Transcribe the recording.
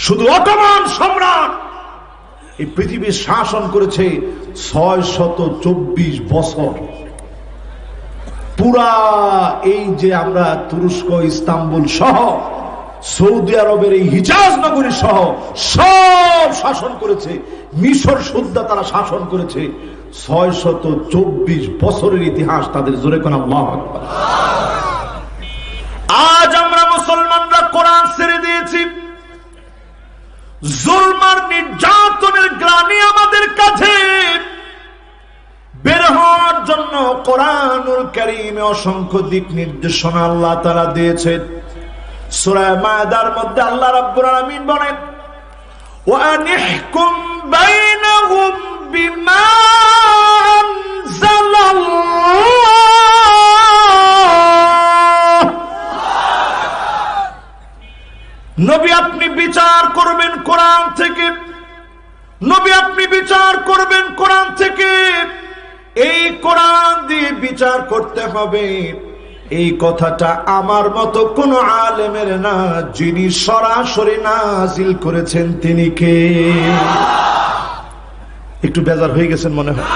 শুধু অটোমান সম্রাট এই পৃথিবীর শাসন করেছে 624 বছর। পুরা এই যে আমরা তুরস্ক, ইস্তাম্বুল সহ সৌদি আরবের এই হিজাজ নগরী সহ সব শাসন করেছে। মিশর সুদ্ধা তারা শাসন করেছে। 624 বছরের ইতিহাস তাদের। জোরে কোন আল্লাহু আকবার। আজ আমরা মুসলমানরা কোরআন ছেড়ে দিয়েছি। জুলম আর নির্যাতনের গ্লানি আমাদের কাছে। বের হওয়ার জন্য কোরআনুল কারীমে অসংখ্য দিক নির্দেশনা আল্লাহ তাআলা দিয়েছেন। সূরা মায়দার মধ্যে আল্লাহ রাব্বুল আলামিন বলেন, ওয়া আনিহকুম বাইনাহুম বিমা আনজালাল্লাহ। নবী আপনি বিচার করবেন কোরআন থেকে। নবী আপনি বিচার করবেন কোরআন থেকে। এই কোরআন দিয়ে বিচার করতে হবে। এই কথাটা আমার মতো কোন আলেমের না, যিনি সরাসরি নাজিল করেছেন তিনি কে? একটু বেজার হয়ে গেছেন মনে হয়।